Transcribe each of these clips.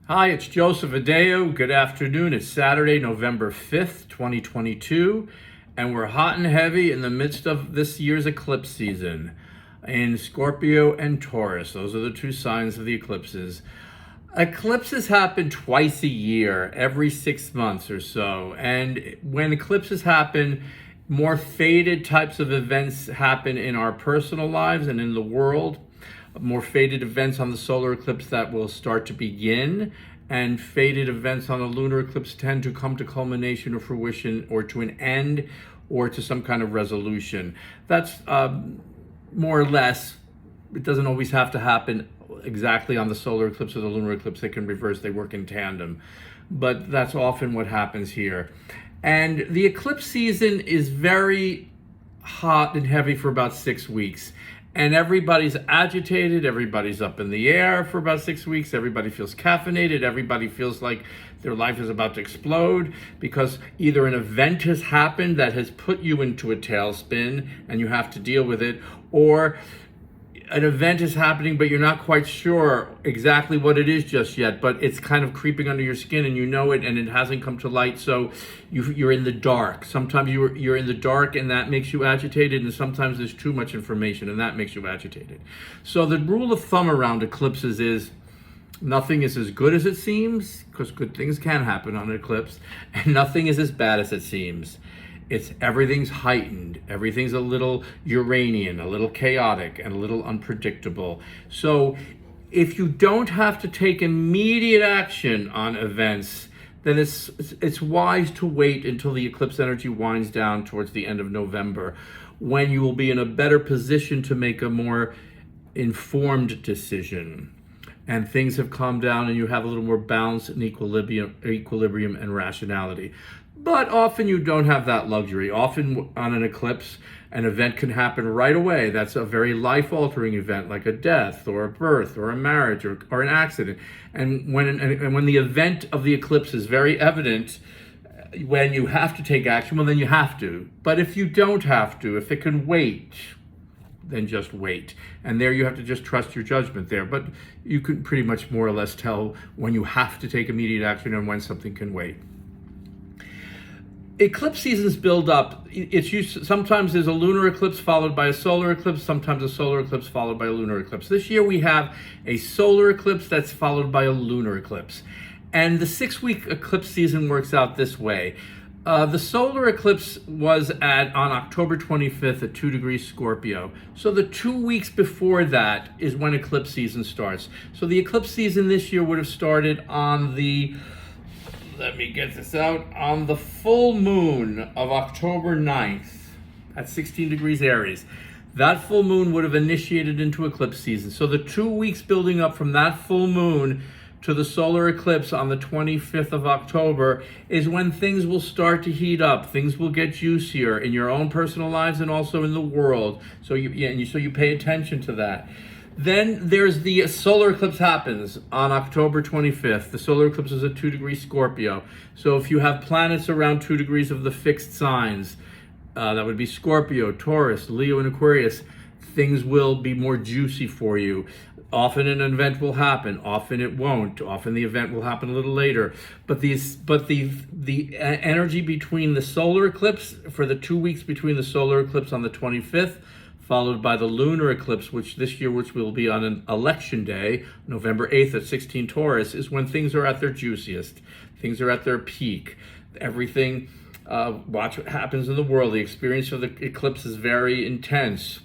Hi, it's Joseph Adeo. Good afternoon. It's Saturday, November 5th, 2022, and we're hot and heavy in the midst of this year's eclipse season in Scorpio and Taurus. Those are the two signs of the eclipses. Eclipses happen twice a year, every 6 months or so, and when eclipses happen, more faded types of events happen in our personal lives and in the world. More faded events on the solar eclipse that will start to begin, and faded events on the lunar eclipse tend to come to culmination or fruition or to an end or to some kind of resolution. That's more or less, it doesn't always have to happen exactly on the solar eclipse or the lunar eclipse. They can reverse, they work in tandem. But that's often what happens here. And the eclipse season is very hot and heavy for about 6 weeks. And everybody's agitated, everybody's up in the air for about 6 weeks, everybody feels caffeinated, everybody feels like their life is about to explode because either an event has happened that has put you into a tailspin and you have to deal with it, or an event is happening but you're not quite sure exactly what it is just yet, but it's kind of creeping under your skin and you know it and it hasn't come to light, so you're in the dark. Sometimes you're in the dark and that makes you agitated, and sometimes there's too much information and that makes you agitated. So the rule of thumb around eclipses is nothing is as good as it seems, because good things can happen on an eclipse, and nothing is as bad as it seems. It's everything's heightened, everything's a little Uranian, a little chaotic, and a little unpredictable. So if you don't have to take immediate action on events, then it's wise to wait until the eclipse energy winds down towards the end of November, when you will be in a better position to make a more informed decision. And things have calmed down and you have a little more balance and equilibrium and rationality. But often you don't have that luxury. Often on an eclipse, an event can happen right away. That's a very life-altering event, like a death or a birth or a marriage or an accident. And when the event of the eclipse is very evident, when you have to take action, well, then you have to. But if you don't have to, if it can wait, then just wait. And there you have to just trust your judgment there. But you can pretty much more or less tell when you have to take immediate action and when something can wait. Eclipse seasons build up. Sometimes there's a lunar eclipse followed by a solar eclipse, sometimes a solar eclipse followed by a lunar eclipse. This year we have a solar eclipse that's followed by a lunar eclipse. And the 6-week eclipse season works out this way. The solar eclipse was on October 25th at 2 degrees Scorpio. So the 2 weeks before that is when eclipse season starts. So the eclipse season this year would have started on the, let me get this out, on the full moon of October 9th at 16 degrees Aries. That full moon would have initiated into eclipse season. So the 2 weeks building up from that full moon to the solar eclipse on the 25th of October is when things will start to heat up. Things will get juicier in your own personal lives and also in the world. So you pay attention to that. Then there's the solar eclipse happens on October 25th. The solar eclipse is at 2 degrees Scorpio. So if you have planets around 2 degrees of the fixed signs, that would be Scorpio, Taurus, Leo, and Aquarius, things will be more juicy for you. Often an event will happen, often it won't. Often the event will happen a little later. But the energy between the solar eclipse, for the 2 weeks between the solar eclipse on the 25th, followed by the lunar eclipse, which will be on an election day, November 8th at 16 Taurus, is when things are at their juiciest. Things are at their peak. Everything, watch what happens in the world. The experience of the eclipse is very intense.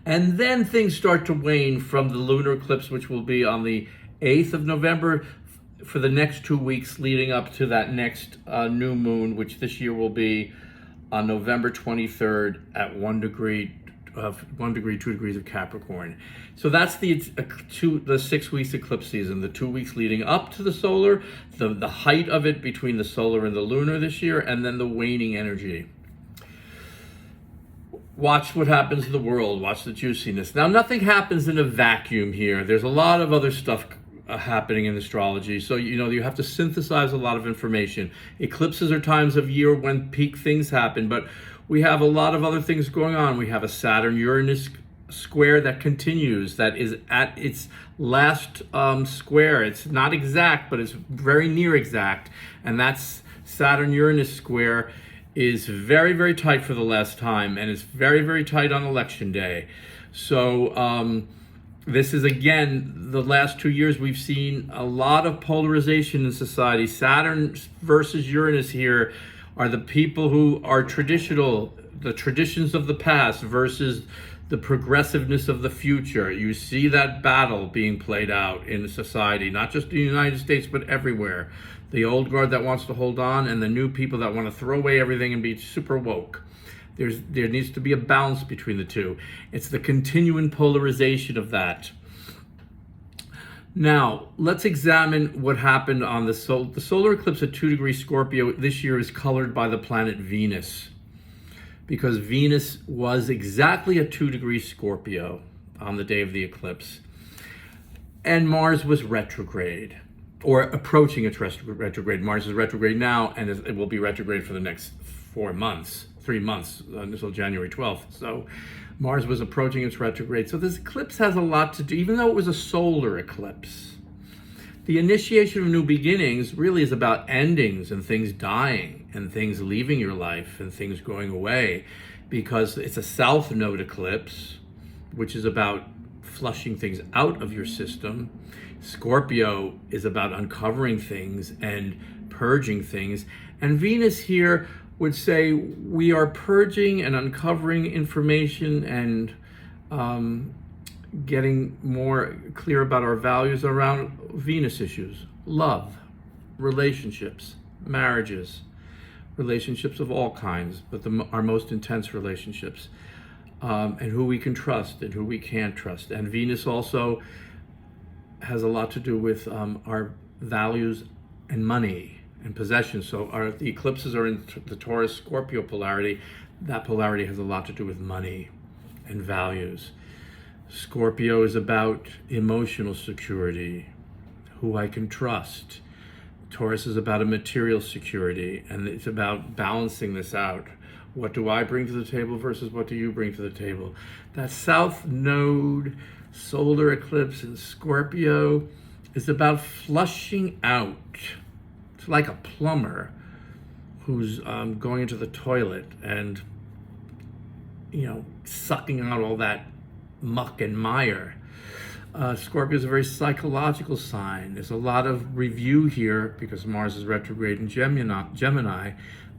And then things start to wane from the lunar eclipse, which will be on the 8th of November, for the next 2 weeks leading up to that next new moon, which this year will be on November 23rd at 1 degree, 2 degrees of Capricorn. So that's the 6 weeks eclipse season, the 2 weeks leading up to the solar, the height of it between the solar and the lunar this year, and then the waning energy. Watch what happens in the world. Watch the juiciness. Now, nothing happens in a vacuum here. There's a lot of other stuff happening in astrology. So, you have to synthesize a lot of information. Eclipses are times of year when peak things happen, but we have a lot of other things going on. We have a Saturn-Uranus square that continues, that is at its last square. It's not exact, but it's very near exact. And that's Saturn-Uranus square is very, very tight for the last time, and it's very, very tight on election day. So this is, again, the last 2 years we've seen a lot of polarization in society. Saturn versus Uranus here are the people who are traditional, the traditions of the past versus the progressiveness of the future. You see that battle being played out in society, not just in the United States, but everywhere. The old guard that wants to hold on and the new people that want to throw away everything and be super woke. There needs to be a balance between the two. It's the continuing polarization of that. Now, let's examine what happened on the solar eclipse at 2 degrees Scorpio this year is colored by the planet Venus, because Venus was exactly at 2 degrees Scorpio on the day of the eclipse. And Mars was retrograde, or approaching its retrograde. Mars is retrograde now, and it will be retrograde for the next 3 months, until January 12th. So Mars was approaching its retrograde. So this eclipse has a lot to do, even though it was a solar eclipse. The initiation of new beginnings really is about endings and things dying and things leaving your life and things going away, because it's a south node eclipse, which is about flushing things out of your system. Scorpio is about uncovering things and purging things. And Venus here would say we are purging and uncovering information and getting more clear about our values around Venus issues, love, relationships, marriages, relationships of all kinds, but our most intense relationships, and who we can trust and who we can't trust. And Venus also has a lot to do with our values and money and possessions. So the eclipses are in the Taurus Scorpio polarity. That polarity has a lot to do with money and values. Scorpio is about emotional security, who I can trust. Taurus is about a material security, and it's about balancing this out. What do I bring to the table versus what do you bring to the table? That South Node solar eclipse in Scorpio is about flushing out. It's like a plumber who's going into the toilet and, sucking out all that muck and mire. Scorpio is a very psychological sign. There's a lot of review here, because Mars is retrograde in Gemini,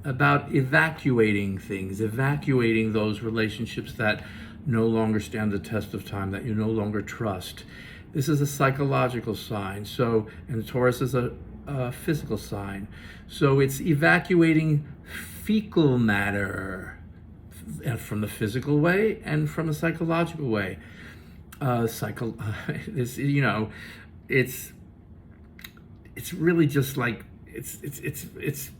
about evacuating things, evacuating those relationships that no longer stand the test of time, that you no longer trust. This is a psychological sign. And Taurus is a physical sign. So it's evacuating fecal matter from the physical way and from the psychological way. It's really just like it's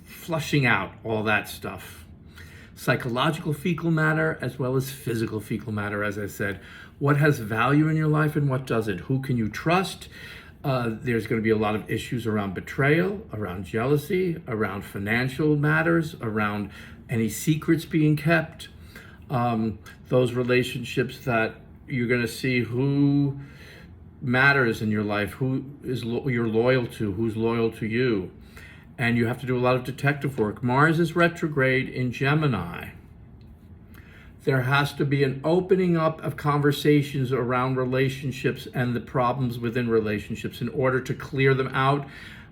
flushing out all that stuff. Psychological fecal matter as well as physical fecal matter, as I said. What has value in your life and what doesn't? Who can you trust? There's going to be a lot of issues around betrayal, around jealousy, around financial matters, around any secrets being kept. Those relationships that you're going to see who matters in your life, who is you're loyal to, who's loyal to you. And you have to do a lot of detective work. Mars is retrograde in Gemini. There has to be an opening up of conversations around relationships and the problems within relationships in order to clear them out.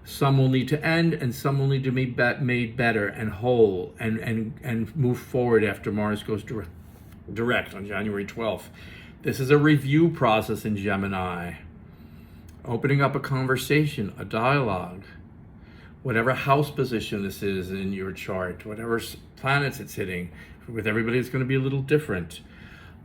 Some will need to end, and some will need to be made better and whole and move forward after Mars goes direct on January 12th. This is a review process in Gemini. Opening up a conversation, a dialogue. Whatever house position this is in your chart, whatever planets it's hitting, with everybody it's going to be a little different.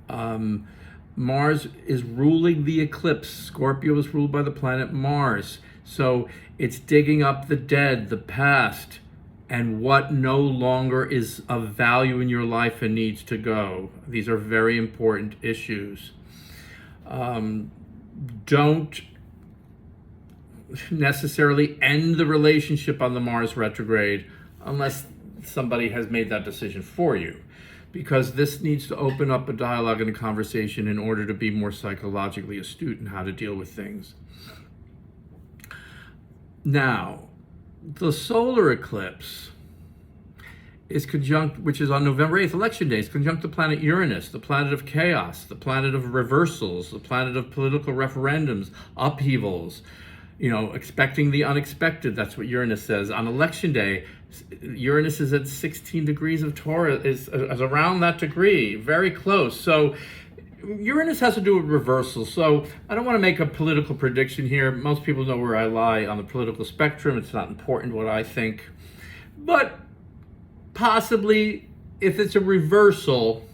Mars is ruling the eclipse. Scorpio is ruled by the planet Mars. So it's digging up the dead, the past, and what no longer is of value in your life and needs to go. These are very important issues. Don't necessarily end the relationship on the Mars retrograde unless somebody has made that decision for you. because this needs to open up a dialogue and a conversation in order to be more psychologically astute in how to deal with things. Now, the solar eclipse is conjunct, which is on November 8th, Election Day, is conjunct the planet Uranus, the planet of chaos, the planet of reversals, the planet of political referendums, upheavals, expecting the unexpected. That's what Uranus says. On Election Day, Uranus is at 16 degrees of Taurus, is around that degree, very close. So Uranus has to do with reversals. So I don't want to make a political prediction here. Most people know where I lie on the political spectrum. It's not important what I think. But possibly, if it's a reversal,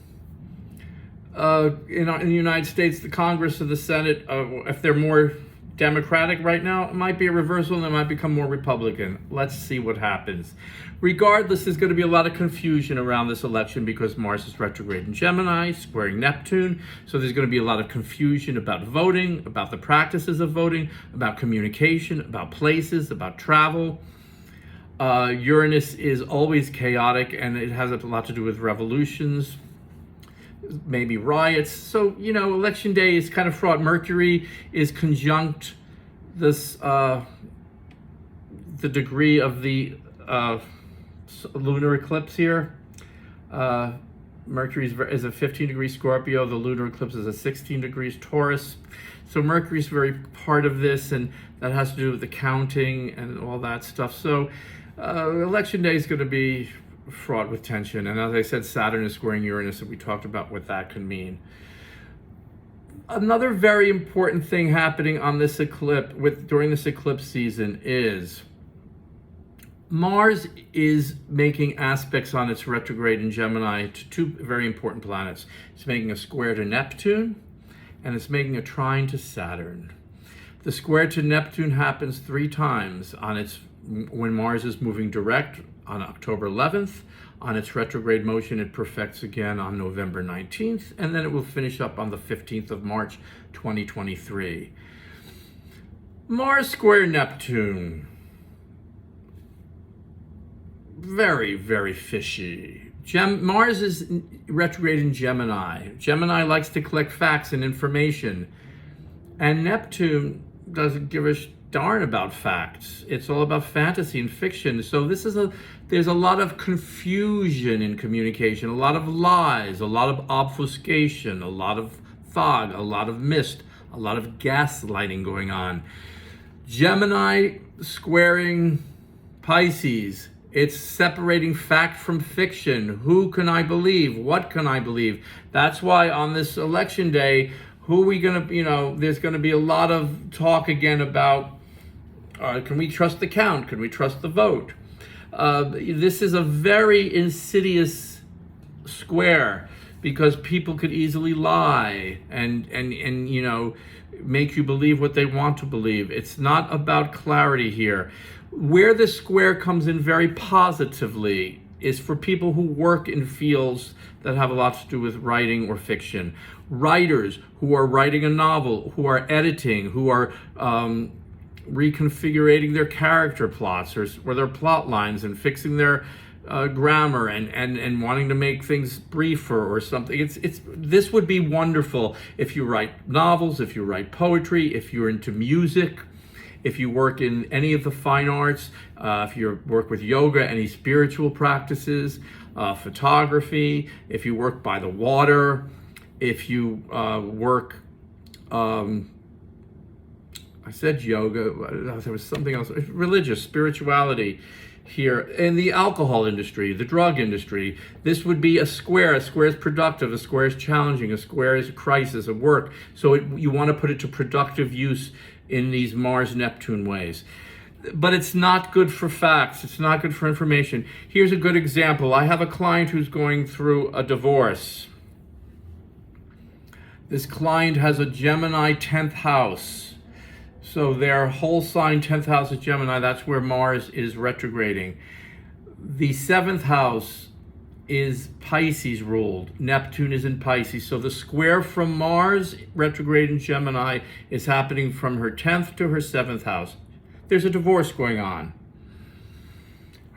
in the United States, the Congress or the Senate, if they're more Democratic right now, it might be a reversal and they might become more Republican. Let's see what happens. Regardless, there's going to be a lot of confusion around this election because Mars is retrograde in Gemini, squaring Neptune. So there's going to be a lot of confusion about voting, about the practices of voting, about communication, about places, about travel. Uranus is always chaotic, and it has a lot to do with revolutions, maybe riots. So, Election Day is kind of fraught. Mercury is conjunct this, the degree of the lunar eclipse here. Mercury is a 15 degrees Scorpio. The lunar eclipse is a 16 degrees Taurus. So Mercury is very part of this, and that has to do with the counting and all that stuff. So Election Day is going to be fraught with tension. And as I said, Saturn is squaring Uranus, and we talked about what that could mean. Another very important thing happening on this eclipse, during this eclipse season, is Mars is making aspects on its retrograde in Gemini to two very important planets. It's making a square to Neptune, and it's making a trine to Saturn. The square to Neptune happens 3 times when Mars is moving direct on October 11th. On its retrograde motion, it perfects again on November 19th, and then it will finish up on the 15th of March, 2023. Mars square Neptune. Very, very fishy. Mars is retrograde in Gemini. Gemini likes to collect facts and information, and Neptune doesn't give a darn about facts. It's all about fantasy and fiction. So there's a lot of confusion in communication, a lot of lies, a lot of obfuscation, a lot of fog, a lot of mist, a lot of gaslighting going on. Gemini squaring Pisces. It's separating fact from fiction. Who can I believe? What can I believe? That's why on this election day, who are we going to, there's going to be a lot of talk again about, can we trust the count? Can we trust the vote? This is a very insidious square because people could easily lie and make you believe what they want to believe. It's not about clarity here. Where the square comes in very positively is for people who work in fields that have a lot to do with writing or fiction. Writers who are writing a novel, who are editing, who are reconfiguring their character plots or their plot lines and fixing their grammar and wanting to make things briefer or something. This would be wonderful if you write novels, if you write poetry, if you're into music, if you work in any of the fine arts, if you work with yoga, any spiritual practices, photography, if you work by the water, if you work, I said yoga, there was something else, religious, spirituality here, in the alcohol industry, the drug industry. This would be a square. A square is productive, a square is challenging, a square is a crisis, a work. So you want to put it to productive use in these Mars-Neptune ways. But it's not good for facts. It's not good for information. Here's a good example. I have a client who's going through a divorce. This client has a Gemini 10th house. So their whole sign, 10th house is Gemini. That's where Mars is retrograding. The 7th house is Pisces ruled. Neptune is in Pisces. So the square from Mars, retrograde in Gemini, is happening from her 10th to her 7th house. There's a divorce going on.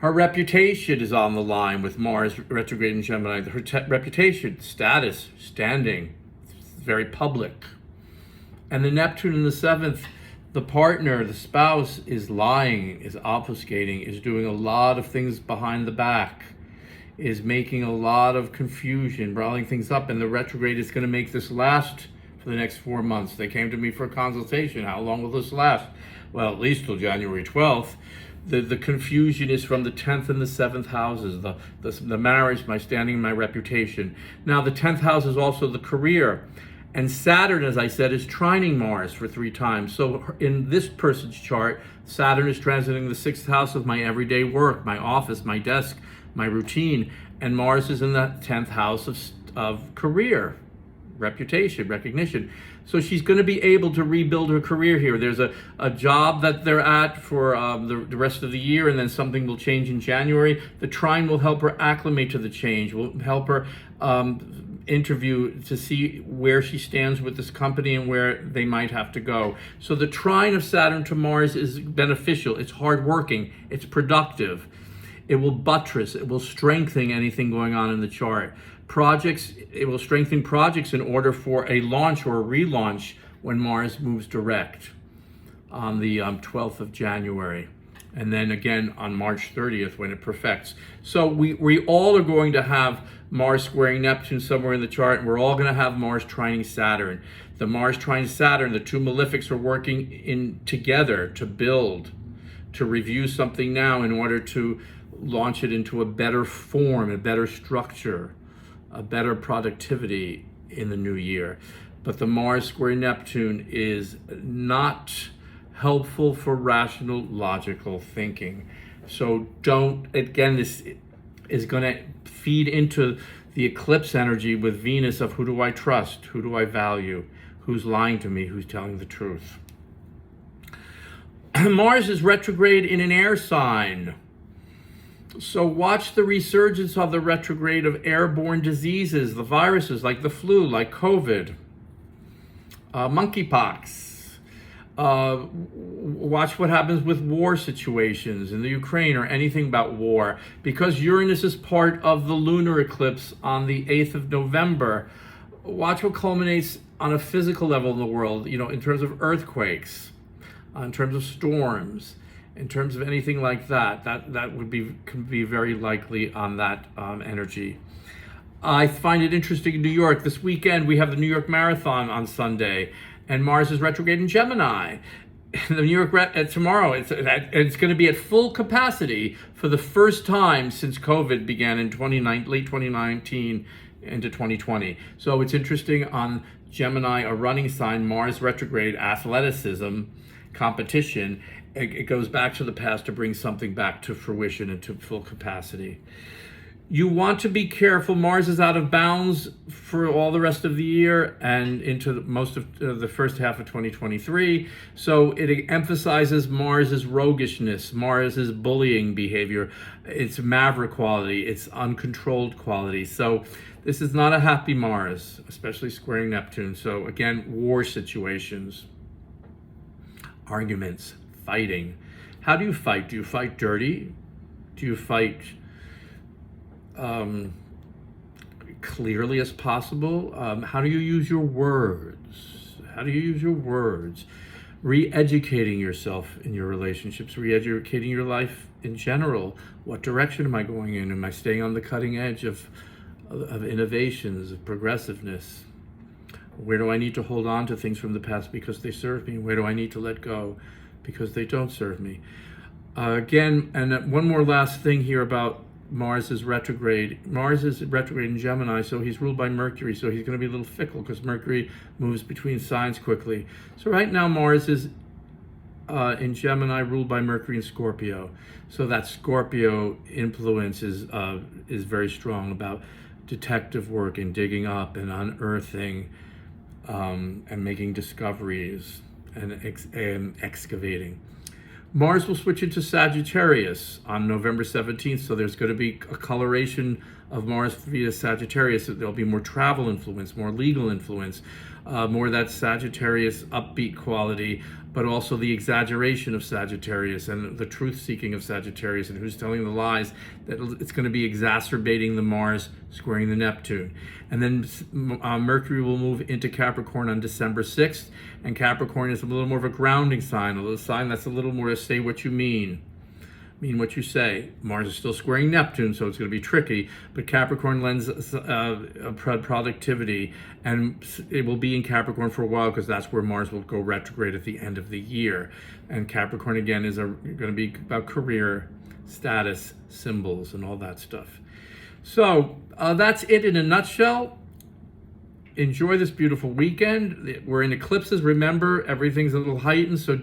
Her reputation is on the line with Mars retrograde in Gemini. Her reputation, status, standing, very public. And the Neptune in the seventh, the partner, the spouse, is lying, is obfuscating, is doing a lot of things behind the back, is making a lot of confusion, brawling things up, and the retrograde is going to make this last for the next 4 months. They came to me for a consultation. How long will this last? Well, at least till January 12th. The confusion is from the 10th and the 7th houses, the marriage, my standing, my reputation. Now, the 10th house is also the career. And Saturn, as I said, is trining Mars for 3 times. So in this person's chart, Saturn is transiting the 6th house of my everyday work, my office, my desk, my routine. And Mars is in the 10th house of career, reputation, recognition. So she's going to be able to rebuild her career here. There's a job that they're at for the rest of the year, and then something will change in January. The trine will help her acclimate to the change, will help her interview to see where she stands with this company and where they might have to go. So the trine of Saturn to Mars is beneficial. It's hardworking. It's productive. It will buttress. It will strengthen anything going on in the chart. Projects, it will strengthen projects in order for a launch or a relaunch when Mars moves direct on the 12th of January. And then again on March 30th when it perfects. So we all are going to have Mars squaring Neptune somewhere in the chart, and we're all going to have Mars trining Saturn. The Mars trine Saturn, the two malefics are working in together to build, to review something now in order to launch it into a better form, a better structure, a better productivity in the new year. But the Mars square Neptune is not helpful for rational, logical thinking. So this is going to feed into the eclipse energy with Venus of who do I trust, who do I value, who's lying to me, who's telling the truth. Mars is retrograde in an air sign. So watch the resurgence of the retrograde of airborne diseases, the viruses like the flu, like COVID, monkeypox. Watch what happens with war situations in the Ukraine or anything about war, because Uranus is part of the lunar eclipse on the 8th of November. Watch what culminates on a physical level in the world, in terms of earthquakes, in terms of storms, in terms of anything like that. That could be very likely on that energy. I find it interesting in New York. This weekend, we have the New York Marathon on Sunday, and Mars is retrograde in Gemini. The New York tomorrow, it's going to be at full capacity for the first time since COVID began in late 2019 into 2020. So it's interesting on Gemini, a running sign, Mars retrograde, athleticism, competition. It goes back to the past to bring something back to fruition and to full capacity. You want to be careful. Mars is out of bounds for all the rest of the year and into most of the first half of 2023. So it emphasizes Mars's roguishness, Mars's bullying behavior, its maverick quality, its uncontrolled quality. So this is not a happy Mars, especially squaring Neptune. So again, war situations, arguments, fighting. How do you fight? Do you fight dirty? Do you fight clearly as possible? How do you use your words? Re-educating yourself in your relationships, re-educating your life in general. What direction am I going in? Am I staying on the cutting edge of innovations, of progressiveness? Where do I need to hold on to things from the past because they serve me? Where do I need to let go because they don't serve me? Again, and one more last thing here about Mars is retrograde. Mars is retrograde in Gemini, so he's ruled by Mercury, so he's going to be a little fickle because Mercury moves between signs quickly. So right now Mars is in Gemini, ruled by Mercury and Scorpio. So that Scorpio influence is very strong about detective work and digging up and unearthing and making discoveries and excavating. Mars will switch into Sagittarius on November 17th, so there's going to be a coloration of Mars via Sagittarius. There'll be more travel influence, more legal influence, more that Sagittarius upbeat quality, but also the exaggeration of Sagittarius and the truth-seeking of Sagittarius and who's telling the lies, that it's going to be exacerbating the Mars squaring the Neptune. And then Mercury will move into Capricorn on December 6th, and Capricorn is a little more of a grounding sign, a sign that's a little more to say what you mean what you say. Mars is still squaring Neptune, so it's going to be tricky, but Capricorn lends productivity, and it will be in Capricorn for a while because that's where Mars will go retrograde at the end of the year. And Capricorn, again, is going to be about career, status, symbols, and all that stuff. So that's it in a nutshell. Enjoy this beautiful weekend. We're in eclipses. Remember, everything's a little heightened, so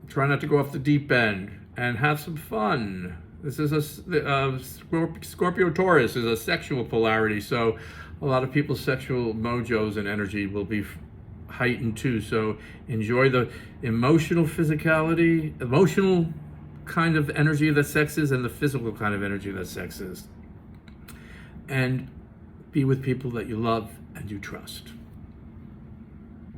try not to go off the deep end, and have some fun. This is a Scorpio Taurus is a sexual polarity, so a lot of people's sexual mojos and energy will be heightened too. So enjoy the emotional kind of energy that sex is, and the physical kind of energy that sex is. And be with people that you love and you trust.